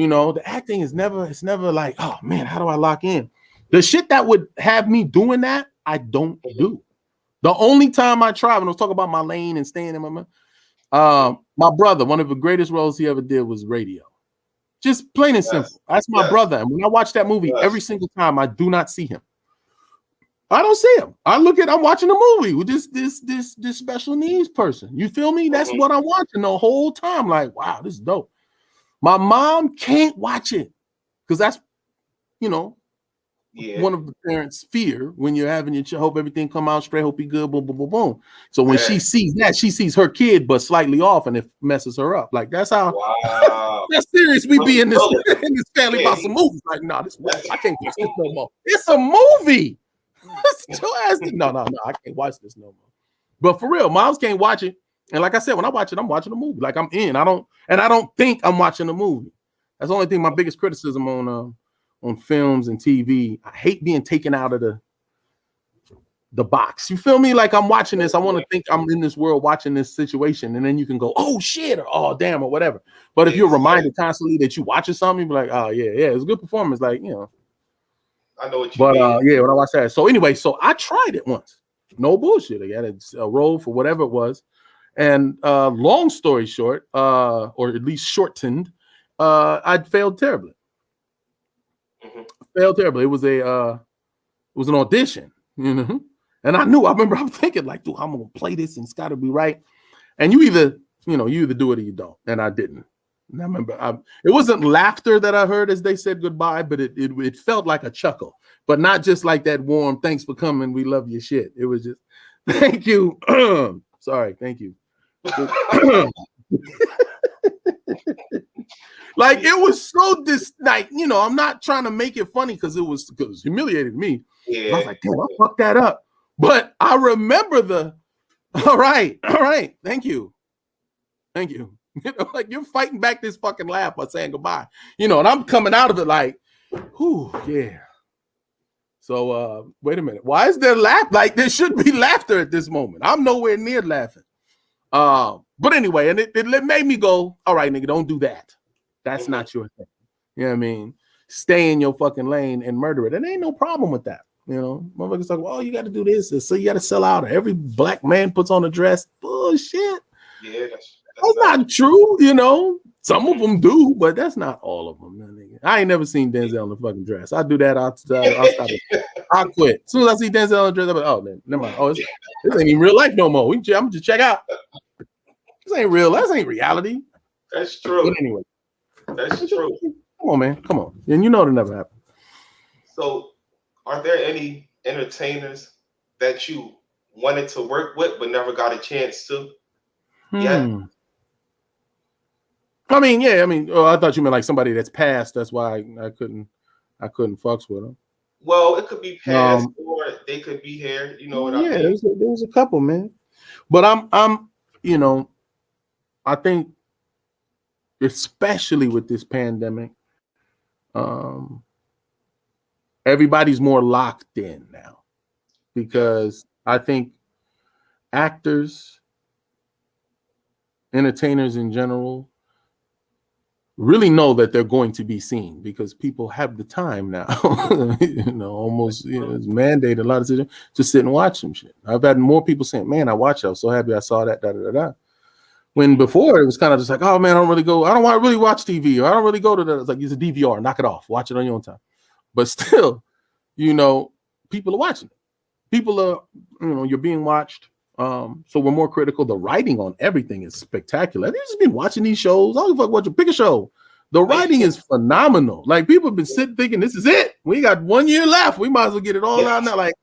The acting is never, it's never like, oh man, how do I lock in? The shit that would have me doing that, I don't do. The only time I try, when I was talking about my lane and staying in my brother, one of the greatest roles he ever did was radio. Just plain and simple. That's my brother. And when I watch that movie, every single time I do not see him. I don't see him. I'm watching a movie with this special needs person. You feel me? That's what I'm watching the whole time. Like, wow, this is dope. My mom can't watch it because that's, one of the parents' fear when you're having your child. Hope everything come out straight. Hope be good. Boom, boom, boom, boom. So when she sees that, she sees her kid but slightly off, and it messes her up. Like that's how. Wow. That's serious. We be in this family about some movies. Like, no, I can't watch this no more. It's a movie. No, I can't watch this no more. But for real, moms can't watch it. And like I said, when I watch it, I'm watching a movie. Like I'm in. I don't think I'm watching a movie. That's the only thing. My biggest criticism on films and TV. I hate being taken out of the box. You feel me? Like I'm watching this. I want to think I'm in this world watching this situation, and then you can go, oh shit, or oh damn, or whatever. But if you're reminded constantly that you watching something, you be like, oh yeah, it's a good performance. Like I know what you mean. Yeah, when I watched that. So anyway, I tried it once. No bullshit. I got a role for whatever it was. And long story short, or at least shortened, I'd failed terribly. Failed terribly. It was an audition, and I remember I'm thinking like, dude, I'm gonna play this and it's gotta be right. And you either do it or you don't. And I didn't. And I remember it wasn't laughter that I heard as they said goodbye, but it felt like a chuckle, but not just like that warm, thanks for coming, we love your shit. It was just, thank you. Sorry, thank you. Like it was so I'm not trying to make it funny because it humiliated me. Yeah. I was like, damn, I fucked that up. But I remember all right, thank you. Like you're fighting back this fucking laugh by saying goodbye. And I'm coming out of it like, whew, yeah. So wait a minute. Why is there like there should be laughter at this moment? I'm nowhere near laughing. But anyway, and it made me go, all right, nigga, don't do that. That's not your thing. You know what I mean? Stay in your fucking lane and murder it. And ain't no problem with that. Motherfuckers talk, well, you got to do this. So you got to sell out. Every black man puts on a dress. Bullshit. Yeah, that's not true. Some of them do, but that's not all of them. Man. I ain't never seen Denzel in a fucking dress. I do that. I'll stop it. I'll quit. As soon as I see Denzel in a dress, I'm like, oh, man, never mind. Oh, this ain't even real life no more. I'm just check out. This ain't real. This ain't reality. That's true. But anyway. That's true. Come on, man. Come on. And it'll never happen. So, are there any entertainers that you wanted to work with but never got a chance to? Yeah. I mean, yeah. I thought you meant like somebody that's passed. That's why I couldn't fucks with them. Well, it could be past or they could be here. You know what I mean? Yeah, there was a couple, man. But I'm I think, especially with this pandemic, everybody's more locked in now because I think actors, entertainers in general, really know that they're going to be seen because people have the time now. Almost it's mandated a lot of situations to sit and watch some shit. I've had more people saying, "Man, I watched it. I was so happy I saw that." Da da da da. When before it was kind of just like, oh man, I don't want to really watch TV, or I don't really go to that. It's like, use a DVR, knock it off, watch it on your own time. But still, people are watching it. People are, you're being watched. So we're more critical. The writing on everything is spectacular. I've just been watching these shows. I don't give a fuck what you pick a show. The writing is phenomenal. Like people have been sitting thinking, this is it. We got 1 year left. We might as well get it all out now. Like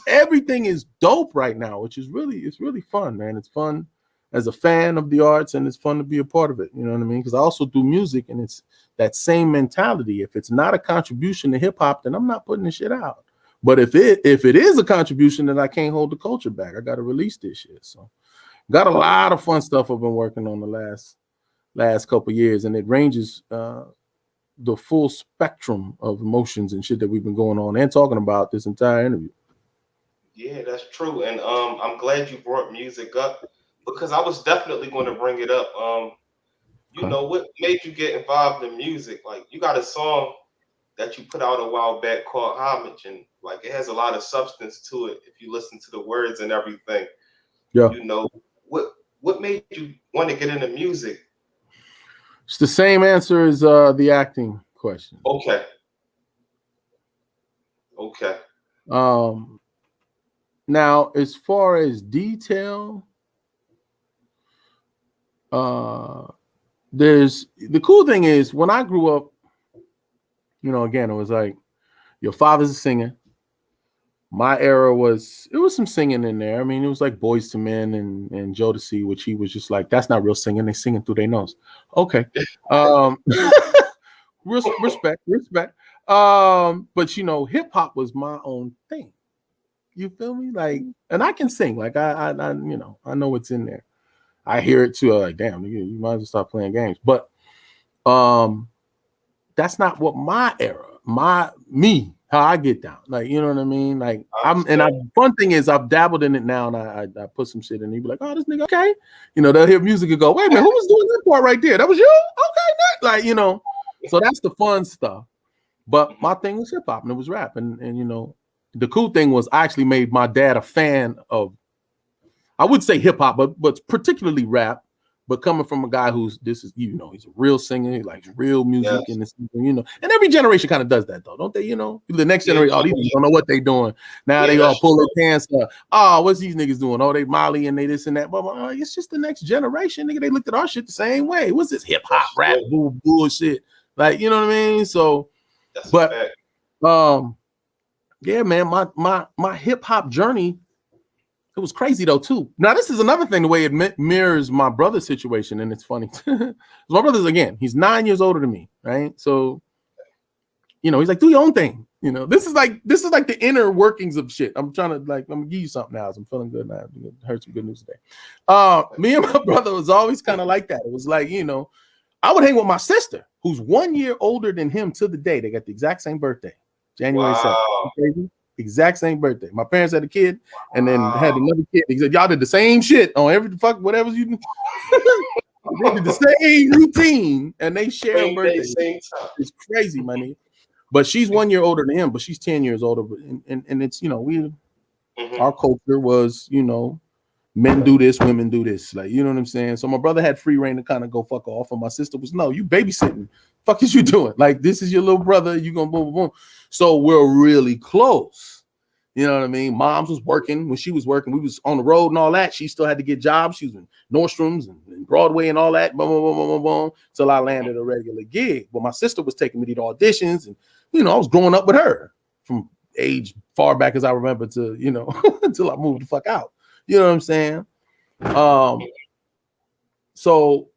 everything is dope right now, which is it's really fun, man. It's fun as a fan of the arts, and it's fun to be a part of it. You know what I mean? Because I also do music, and it's that same mentality. If it's not a contribution to hip hop, then I'm not putting the shit out. But if it is a contribution, then I can't hold the culture back. I got to release this shit. So, got a lot of fun stuff I've been working on the last couple of years, and it ranges the full spectrum of emotions and shit that we've been going on and talking about this entire interview. Yeah, that's true, and I'm glad you brought music up. Because I was definitely going to bring it up. You know, what made you get involved in music? Like, you got a song that you put out a while back called Homage, and like it has a lot of substance to it if you listen to the words and everything. Yeah. You know, what made you want to get into music? It's the same answer as the acting question. Okay. Okay. Now, as far as detail, there's the cool thing is when I grew up, you know, again, it was like your father's a singer. My era was some singing in there. I mean, it was like Boys to Men and Jodeci, which he was just like, that's not real singing. They singing through their nose. Okay. Respect. But you know, hip hop was my own thing. You feel me? Like, and I can sing. Like I you know, I know what's in there. I hear it too. Like, damn, you might as well stop playing games. But that's not what my era, how I get down. Like, you know what I mean? Like, fun thing is I've dabbled in it now, and I put some shit in. You be like, oh, this nigga, okay. You know, they'll hear music and go, wait a minute, who was doing that part right there? That was you? Okay, like, you know. So that's the fun stuff. But my thing was hip hop and it was rap. And you know, the cool thing was I actually made my dad a fan of, I would say hip hop, but particularly rap. But coming from a guy he's a real singer, he likes real music, yes. And you know, and every generation kind of does that though, don't they? You know, the next generation, these people don't know what they doing. Now they all pull their pants up. Oh, what's these niggas doing? Oh, they Molly and they this and that. But it's just the next generation, nigga. They looked at our shit the same way. What's this hip hop rap bullshit? Like, you know what I mean? So, yeah, man, my hip hop journey. It was crazy though too. Now this is another thing, the way it mirrors my brother's situation, and it's funny. My brother's, again, he's 9 years older than me, right? So, you know, he's like, do your own thing. You know, this is like the inner workings of shit. I'm trying to let me give you something now. I'm feeling good now. I heard some good news today. Me and my brother was always kind of like that. It was like, you know, I would hang with my sister, who's 1 year older than him to the day. They got the exact same birthday, January 7th. Exact same birthday. My parents had a kid and then had another kid. He said, y'all did the same shit on every whatever you do. They did the same routine and they share a birthday. It's crazy, my nigga. But she's 1 year older than him, but she's 10 years older. And it's, you know, our culture was, you know, men do this, women do this. Like, you know what I'm saying? So my brother had free reign to kind of go fuck off. And my sister was, no, you babysitting. Fuck is you doing? Like, this is your little brother. You gonna boom, boom, boom. So we're really close. You know what I mean? Mom's was working. When she was working, we was on the road and all that. She still had to get jobs. She was in Nordstrom's and Broadway and all that. Boom, boom, boom, boom, boom, boom. Till I landed a regular gig. But my sister was taking me to the auditions. And, you know, I was growing up with her from age far back as I remember to, you know, until I moved the fuck out. You know what I'm saying? So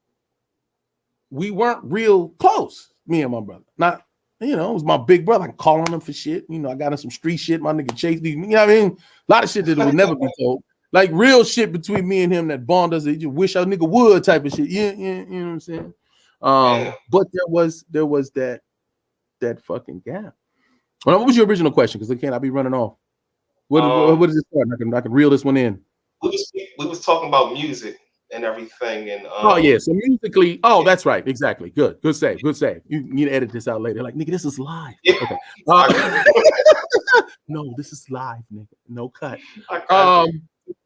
we weren't real close, me and my brother. Not, you know, it was my big brother. I can call on him for shit. You know, I got in some street shit. My nigga chased me. You know what I mean? A lot of shit that would never be told. Like real shit between me and him that bond us. You wish a nigga would type of shit. You know what I'm saying? But there was that fucking gap. Well, what was your original question? Because I be running off. What does it start? I can reel this one in. We was talking about music and everything, and so musically, that's right, exactly. Good save. You need to edit this out later. Like, nigga, this is live. Yeah. Okay. No, this is live, nigga. No cut.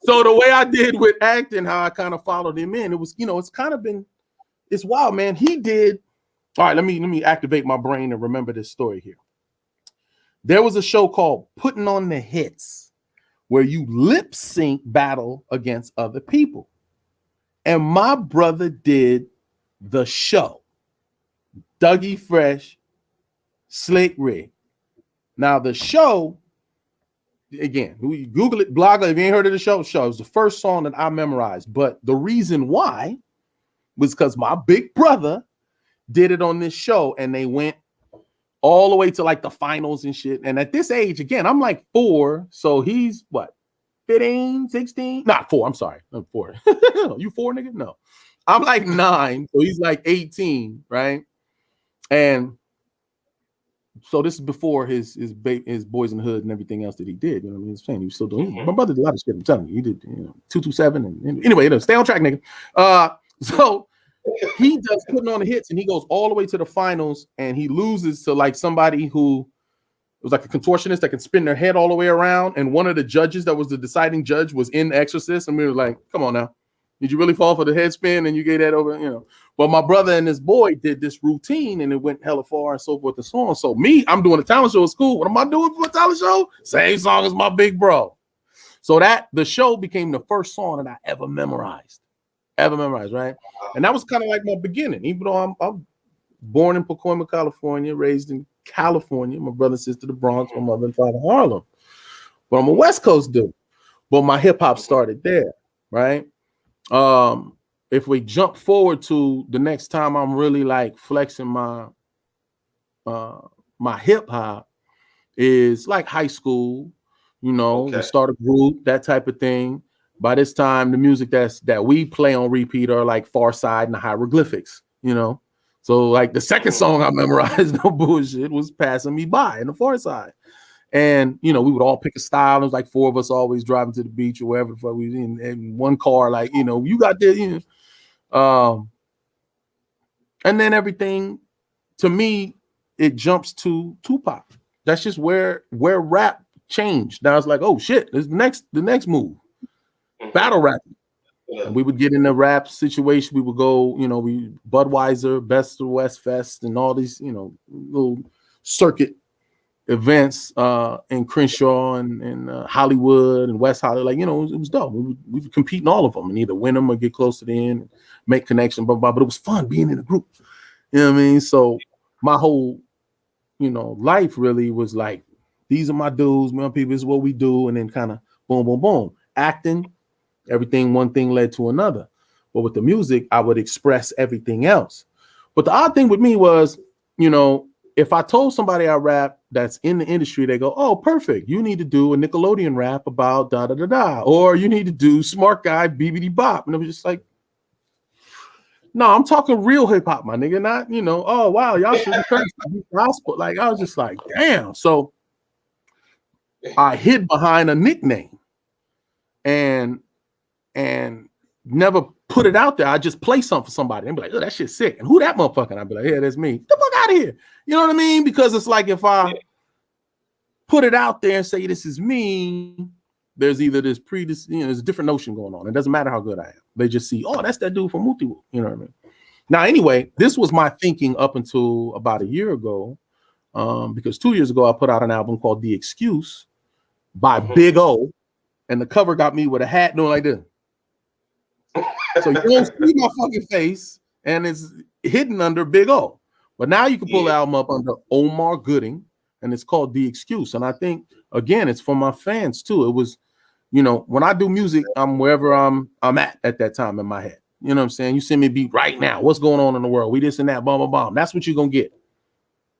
So the way I did with acting, how I kind of followed him in, it was, you know, it's wild, man. He did. All right, let me activate my brain and remember this story here. There was a show called Putting on the Hits, where you lip sync battle against other people. And my brother did the show. Dougie Fresh, Slick Rick. Now the show, again, you Google it, Blogger, if you ain't heard of the show, it was the first song that I memorized. But the reason why was because my big brother did it on this show and they went all the way to like the finals and shit. And at this age, again, I'm like 4. So he's what? 15, 16? Not 4. I'm sorry. I'm 4. You 4, nigga? No. I'm like 9. So he's like 18, right? And so this is before his Boys in the Hood and everything else that he did. You know what I mean? He's saying he was still doing. My brother did a lot of shit. I'm telling you, he did 227. And anyway, stay on track, nigga. So he does putting on the hits, and he goes all the way to the finals, and he loses to like somebody who was like a contortionist that can spin their head all the way around. And one of the judges that was the deciding judge was in Exorcist, and we were like, "Come on now, did you really fall for the head spin?" And you gave that over, you know. But my brother and this boy did this routine, and it went hella far, and so forth and so on. So me, I'm doing a talent show at school. What am I doing for a talent show? Same song as my big bro. So that the show became the first song that I ever memorized, right? And that was kind of like my beginning, even though I'm born in Pacoima, California, raised in California. My brother and sister, the Bronx, my mother and father, Harlem. But I'm a West Coast dude. But my hip hop started there, right? If we jump forward to the next time I'm really like flexing my my hip hop is like high school, you know, we start a group, that type of thing. By this time, the music that we play on repeat are like Far Side and the Hieroglyphics, you know. So like the second song I memorized, no bullshit, was Passing Me By in the Far Side. And you know, we would all pick a style. It was like 4 of us always driving to the beach or wherever the fuck we was in one car, like, you know, you got this, you know. And then everything, to me, it jumps to Tupac. That's just where rap changed. Now it's like, oh shit, this the next move. Battle rap. And we would get in the rap situation. We would go, you know, we Budweiser, Best of the West Fest, and all these, you know, little circuit events in Crenshaw and Hollywood and West Hollywood. Like, you know, it was dope. We would compete in all of them and either win them or get close to the end, make connection, blah, blah, but it was fun being in a group. You know what I mean? So my whole, you know, life really was like, these are my dudes, my people, this is what we do, and then kind of boom, boom, boom. Acting, everything, one thing led to another. But with the music, I would express everything else. But the odd thing with me was, you know, if I told somebody I rap that's in the industry, they go, oh, perfect. You need to do a Nickelodeon rap about da da da da, or you need to do Smart Guy BBD Bop. And it was just like, no, I'm talking real hip hop, my nigga. Not, you know, oh wow, y'all should be cursed. Gospel. Like, I was just like, damn. So I hid behind a nickname and never put it out there. I just play something for somebody and be like, oh, that shit's sick. And who that motherfucker? And I'd be like, yeah, that's me. Get the fuck out of here. You know what I mean? Because it's like if I put it out there and say this is me, there's either this you know, there's a different notion going on. It doesn't matter how good I am. They just see, oh, that's that dude from Muti Woo. You know what I mean? Now, anyway, this was my thinking up until about a year ago, because 2 years ago I put out an album called The Excuse by Big O, and the cover got me with a hat doing like this. So you don't see my fucking face, and it's hidden under Big O. But now you can pull the album up under Omar Gooding, and it's called The Excuse. And I think, again, it's for my fans too. It was, you know, when I do music, I'm wherever I'm at that time in my head. You know what I'm saying? You send me a beat right now. What's going on in the world? We this and that, blah, blah, blah. That's what you're going to get.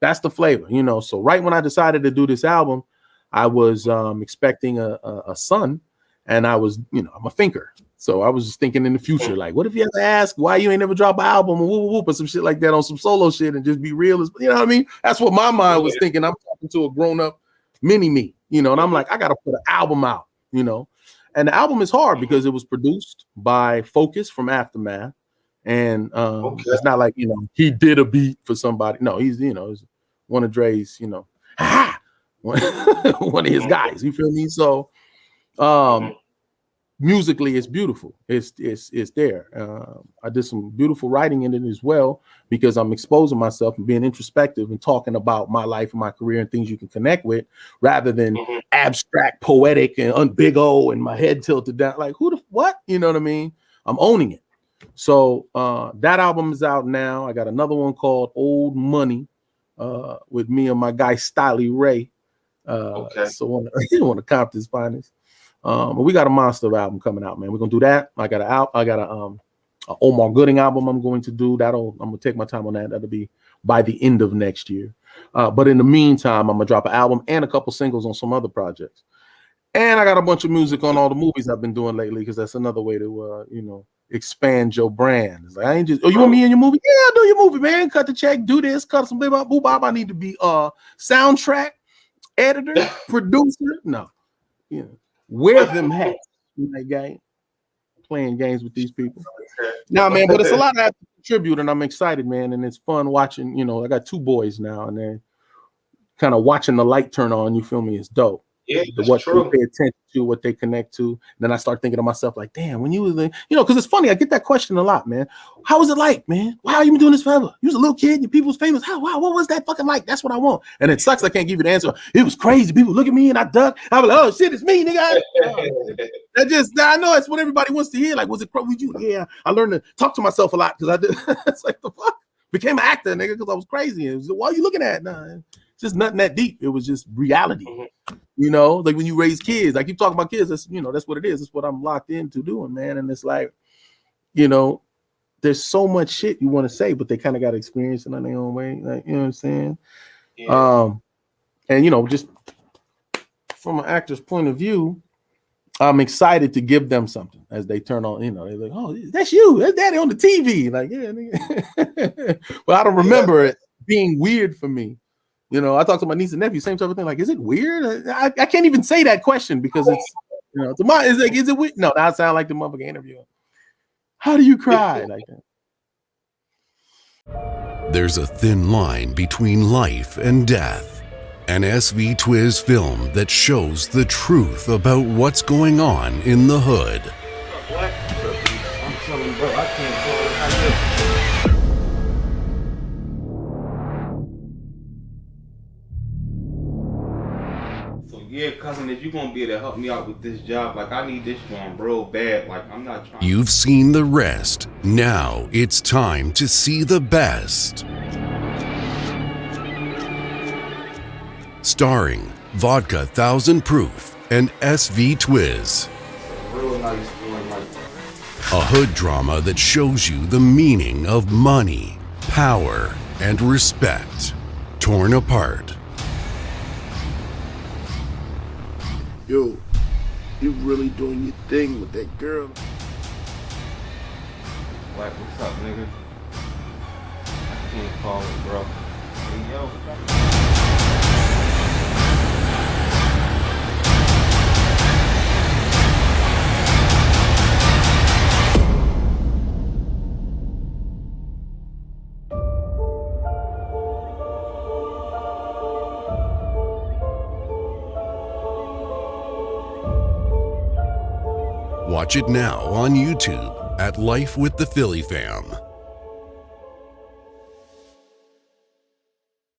That's the flavor, you know. So right when I decided to do this album, I was expecting a son, and I was, you know, I'm a thinker. So I was just thinking in the future, like, what if you ever ask why you ain't never drop an album or whoop, whoop, or some shit like that on some solo shit and just be real? You know what I mean? That's what my mind was thinking. I'm talking to a grown-up mini me, you know, and I'm like, I got to put an album out, you know. And the album is hard because it was produced by Focus from Aftermath. And it's not like, you know, he did a beat for somebody. No, he's, you know, he's one of Dre's, you know, one of his guys. You feel me? So musically, it's beautiful. It's there. I did some beautiful writing in it as well, because I'm exposing myself and being introspective and talking about my life and my career and things you can connect with, rather than abstract, poetic, and big O and my head tilted down. Like, who the what? You know what I mean? I'm owning it. So that album is out now. I got another one called Old Money with me and my guy Styley Ray. So one of Compton's finest. But we got a monster album coming out, man. We're gonna do that. I got a Omar Gooding album I'm going to do. I'm gonna take my time on that. That'll be by the end of next year. But in the meantime, I'm gonna drop an album and a couple singles on some other projects. And I got a bunch of music on all the movies I've been doing lately, because that's another way to you know, expand your brand. It's like, I ain't just, oh, you want me in your movie? Yeah, do your movie, man. Cut the check, do this, cut some boo bop. I need to be soundtrack editor, producer. No, you know. Wear them hats, my guy. Playing games with these people. Now, man, but it's a lot of contribute, and I'm excited, man. And it's fun watching. You know, I got 2 boys now, and they're kind of watching the light turn on. You feel me? It's dope. Yeah, it's What they true. pay attention to, what they connect to. And then I start thinking to myself, like, damn, when you was, you know, because it's funny. I get that question a lot, man. How was it like, man? Wow, you been doing this forever. You was a little kid, your people's famous. How? Wow, what was that fucking like? That's what I want. And it sucks. I can't give you the answer. It was crazy. People look at me and I duck. I'm like, oh shit, it's me, nigga. I know it's what everybody wants to hear. Like, was it with you? Yeah, I learned to talk to myself a lot because I did. It's like the fuck. Became an actor, nigga, because I was crazy. It was, what are you looking at? Nah, it's just nothing that deep. It was just reality. You know, like when you raise kids, I keep talking about kids. That's, you know, that's what it is. That's what I'm locked into doing, man. And it's like, you know, there's so much shit you want to say, but they kind of got to experience it in their own way. Like, you know what I'm saying? Yeah. And you know, just from an actor's point of view, I'm excited to give them something as they turn on. You know, they're like, "Oh, that's you, that's Daddy on the TV." Like, yeah, nigga. But I don't remember it being weird for me. You know, I talk to my niece and nephew, same type of thing. Like, is it weird? I can't even say that question because it's, you know, is it weird? No, that sound like the motherfucking interview. How do you cry like that? There's a thin line between life and death. An SV Twiz film that shows the truth about what's going on in the hood. I'm telling bro, I can't call it. Yeah, cousin, if you're gonna be able to help me out with this job, like I need this job real bad. Like I'm not trying. You've seen the rest. Now it's time to see the best. Starring Vodka 1000 Proof and SV Twiz. Real nice one, like A hood drama that shows you the meaning of money, power, and respect. Torn apart. Yo, you really doing your thing with that girl. Like, what's up, nigga? I can't call it, bro. Hey, yo. Watch it now on YouTube at Life with the Philly Fam.